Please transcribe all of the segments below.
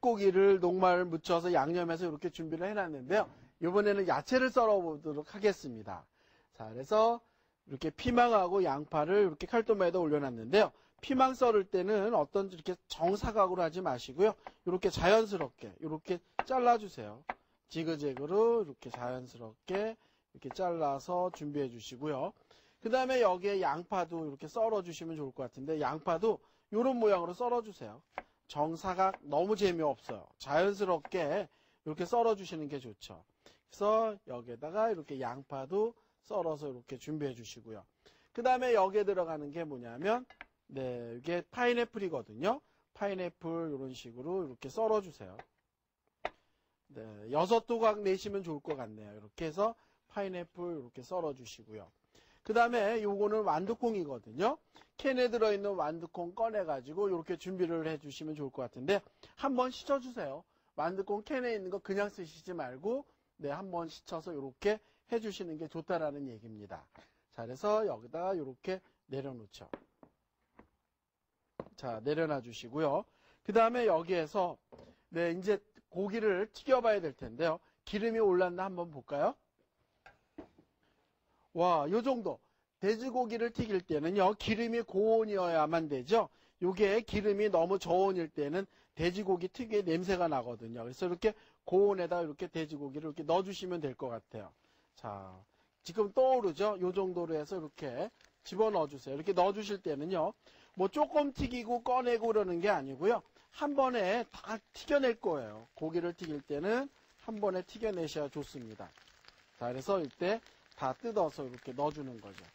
돼지고기를 녹말 묻혀서 양념해서 이렇게 준비를 해놨는데요. 이번에는 야채를 썰어보도록 하겠습니다. 자, 그래서 이렇게 피망하고 양파를 이렇게 칼도마에다 올려놨는데요. 피망 썰을 때는 어떤 이렇게 정사각으로 하지 마시고요. 이렇게 자연스럽게 이렇게 잘라주세요. 지그재그로 이렇게 자연스럽게 이렇게 잘라서 준비해 주시고요. 그 다음에 여기에 양파도 이렇게 썰어 주시면 좋을 것 같은데 양파도 이런 모양으로 썰어 주세요. 정사각 너무 재미없어요. 자연스럽게 이렇게 썰어 주시는 게 좋죠. 그래서 여기에다가 이렇게 양파도 썰어서 이렇게 준비해 주시고요. 그 다음에 여기에 들어가는 게 뭐냐면 네, 이게 파인애플이거든요. 파인애플 이런 식으로 이렇게 썰어 주세요. 네, 6조각 내시면 좋을 것 같네요. 이렇게 해서 파인애플 이렇게 썰어 주시고요. 그 다음에 요거는 완두콩이거든요. 캔에 들어있는 완두콩 꺼내가지고 이렇게 준비를 해주시면 좋을 것 같은데 한번 씻어주세요. 완두콩 캔에 있는 거 그냥 쓰시지 말고 네, 한번 씻어서 이렇게 해주시는 게 좋다라는 얘기입니다. 자, 그래서 여기다가 이렇게 내려놓죠. 자, 내려놔 주시고요. 그 다음에 여기에서 네, 이제 고기를 튀겨봐야 될 텐데요. 기름이 올랐나 한번 볼까요? 와, 요 정도. 돼지고기를 튀길 때는요, 기름이 고온이어야만 되죠. 요게 기름이 너무 저온일 때는 돼지고기 특유의 냄새가 나거든요. 그래서 이렇게 고온에다 이렇게 돼지고기를 이렇게 넣어주시면 될 것 같아요. 자, 지금 떠오르죠? 요 정도로 해서 이렇게 집어넣어 주세요. 이렇게 넣어주실 때는요, 뭐 조금 튀기고 꺼내고 그러는 게 아니고요. 한 번에 다 튀겨낼 거예요. 고기를 튀길 때는 한 번에 튀겨내셔야 좋습니다. 자, 그래서 이때 다 뜯어서 이렇게 넣어주는 거죠.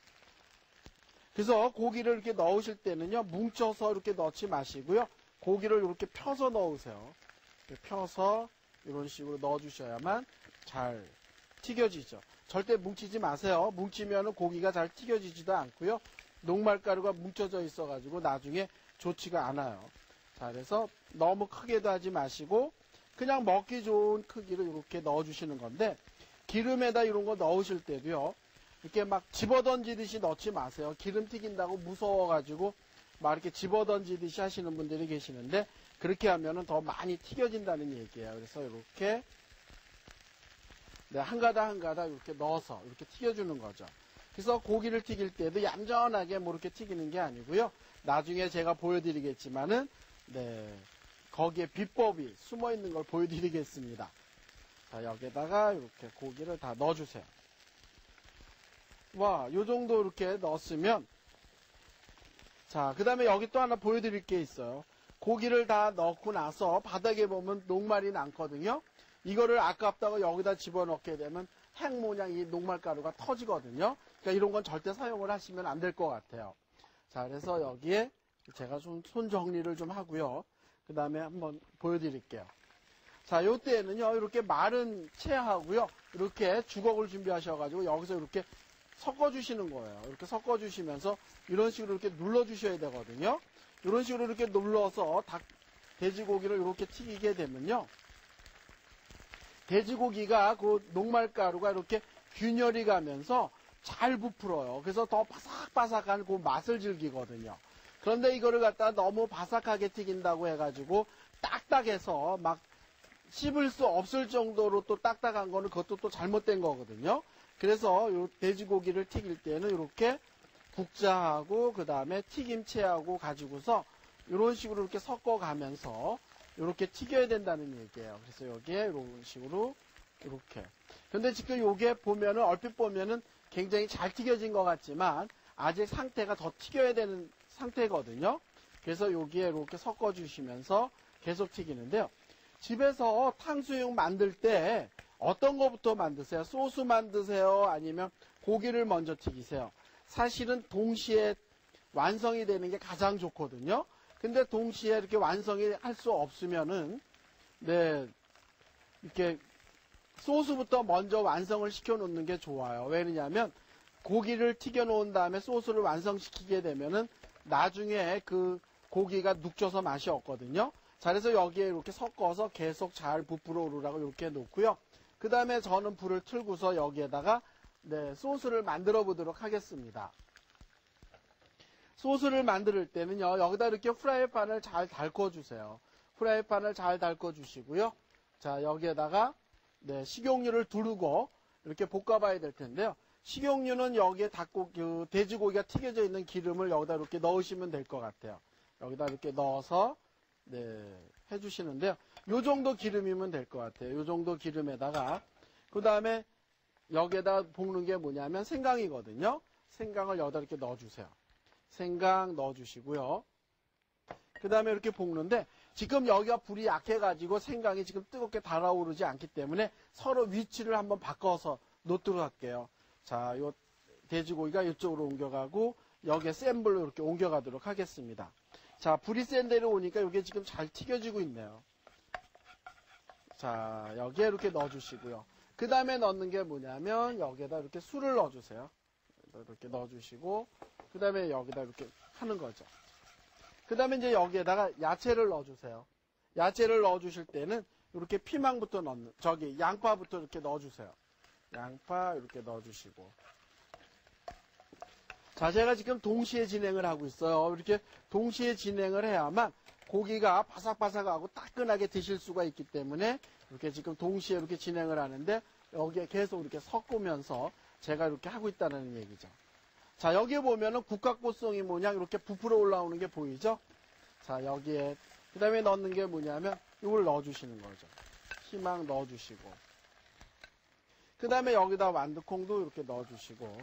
그래서 고기를 이렇게 넣으실 때는요, 뭉쳐서 이렇게 넣지 마시고요. 고기를 이렇게 펴서 넣으세요. 이렇게 펴서 이런 식으로 넣어주셔야만 잘 튀겨지죠. 절대 뭉치지 마세요. 뭉치면 고기가 잘 튀겨지지도 않고요. 녹말가루가 뭉쳐져 있어가지고 나중에 좋지가 않아요. 자, 그래서 너무 크게도 하지 마시고 그냥 먹기 좋은 크기로 이렇게 넣어주시는 건데 기름에다 이런 거 넣으실 때도요. 이렇게 막 집어던지듯이 넣지 마세요. 기름 튀긴다고 무서워가지고 막 이렇게 집어던지듯이 하시는 분들이 계시는데 그렇게 하면은 더 많이 튀겨진다는 얘기예요. 그래서 이렇게 네, 한 가닥 한 가닥 이렇게 넣어서 이렇게 튀겨주는 거죠. 그래서 고기를 튀길 때도 얌전하게 뭐 이렇게 튀기는 게 아니고요. 나중에 제가 보여드리겠지만은 네, 거기에 비법이 숨어 있는 걸 보여드리겠습니다. 자, 여기다가 이렇게 고기를 다 넣어주세요. 와, 요 정도 이렇게 넣었으면 자, 그 다음에 여기 또 하나 보여드릴 게 있어요. 고기를 다 넣고 나서 바닥에 보면 녹말이 남거든요. 이거를 아깝다고 여기다 집어넣게 되면 핵 모양 이 녹말가루가 터지거든요. 그러니까 이런 건 절대 사용을 하시면 안 될 것 같아요. 자, 그래서 여기에 제가 좀 손 정리를 좀 하고요. 그 다음에 한번 보여드릴게요. 자, 요때는요, 이렇게 마른 채하고요, 이렇게 주걱을 준비하셔가지고 여기서 이렇게 섞어주시는 거예요. 이렇게 섞어주시면서 이런 식으로 이렇게 눌러주셔야 되거든요. 이런 식으로 이렇게 눌러서 돼지고기를 이렇게 튀기게 되면요, 돼지고기가 그 녹말가루가 이렇게 균열이 가면서 잘 부풀어요. 그래서 더 바삭바삭한 그 맛을 즐기거든요. 그런데 이거를 갖다 너무 바삭하게 튀긴다고 해가지고 딱딱해서 막 씹을 수 없을 정도로 또 딱딱한 거는 그것도 또 잘못된 거거든요. 그래서 요 돼지고기를 튀길 때는 이렇게 국자하고 그 다음에 튀김체하고 가지고서 이런 식으로 이렇게 섞어가면서 이렇게 튀겨야 된다는 얘기예요. 그래서 여기에 이런 식으로 이렇게. 근데 지금 요게 보면은 얼핏 보면은 굉장히 잘 튀겨진 것 같지만 아직 상태가 더 튀겨야 되는 상태거든요. 그래서 여기에 이렇게 섞어주시면서 계속 튀기는데요. 집에서 탕수육 만들 때 어떤 거부터 만드세요? 소스 만드세요? 아니면 고기를 먼저 튀기세요? 사실은 동시에 완성이 되는 게 가장 좋거든요. 근데 동시에 이렇게 완성이 할 수 없으면은 네, 이렇게 소스부터 먼저 완성을 시켜 놓는 게 좋아요. 왜냐하면 고기를 튀겨 놓은 다음에 소스를 완성시키게 되면은 나중에 그 고기가 눅져서 맛이 없거든요. 자, 그래서 여기에 이렇게 섞어서 계속 잘 부풀어 오르라고 이렇게 놓고요. 그 다음에 저는 불을 틀고서 여기에다가 네, 소스를 만들어 보도록 하겠습니다. 소스를 만들 때는요, 여기다 이렇게 프라이팬을 잘 달궈 주세요. 프라이팬을 잘 닦아 주시고요. 자, 여기에다가 네, 식용유를 두르고 이렇게 볶아봐야 될 텐데요. 식용유는 여기에 돼지고기가 튀겨져 있는 기름을 여기다 이렇게 넣으시면 될 것 같아요. 여기다 이렇게 넣어서 네, 해주시는데요. 요 정도 기름이면 될 것 같아요. 요 정도 기름에다가 그 다음에 여기에다 볶는 게 뭐냐면 생강이거든요. 생강을 여기다 이렇게 넣어주세요. 생강 넣어주시고요. 그 다음에 이렇게 볶는데 지금 여기가 불이 약해가지고 생강이 지금 뜨겁게 달아오르지 않기 때문에 서로 위치를 한번 바꿔서 놓도록 할게요. 자, 요 돼지고기가 이쪽으로 옮겨가고 여기에 센 불로 이렇게 옮겨가도록 하겠습니다. 자, 불이 센 데로 오니까 이게 지금 잘 튀겨지고 있네요. 자, 여기에 이렇게 넣어주시고요. 그 다음에 넣는 게 뭐냐면 여기에다 이렇게 술을 넣어주세요. 이렇게 넣어주시고 그 다음에 여기다 이렇게 하는 거죠. 그 다음에 이제 여기에다가 야채를 넣어주세요. 야채를 넣어주실 때는 이렇게 피망부터 양파부터 이렇게 넣어주세요. 양파 이렇게 넣어주시고. 자, 제가 지금 동시에 진행을 하고 있어요. 이렇게 동시에 진행을 해야만 고기가 바삭바삭하고 따끈하게 드실 수가 있기 때문에 이렇게 지금 동시에 이렇게 진행을 하는데 여기에 계속 이렇게 섞으면서 제가 이렇게 하고 있다는 얘기죠. 자, 여기에 보면은 국화꽃송이 모양 이렇게 부풀어 올라오는 게 보이죠? 자, 여기에 그 다음에 넣는 게 뭐냐면 이걸 넣어주시는 거죠. 희망 넣어주시고 그 다음에 여기다 완두콩도 이렇게 넣어주시고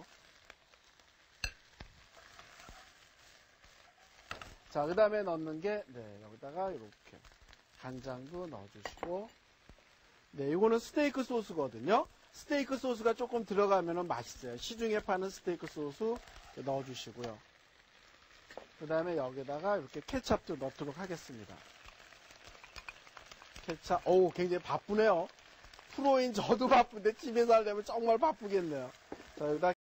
자, 그 다음에 넣는 게 네, 여기다가 이렇게 간장도 넣어주시고 네, 이거는 스테이크 소스거든요. 스테이크 소스가 조금 들어가면 맛있어요. 시중에 파는 스테이크 소스 넣어주시고요. 그 다음에 여기다가 이렇게 케찹도 넣도록 하겠습니다. 케찹, 오, 굉장히 바쁘네요. 프로인 저도 바쁜데 집에서 하려면 정말 바쁘겠네요. 자, 여기다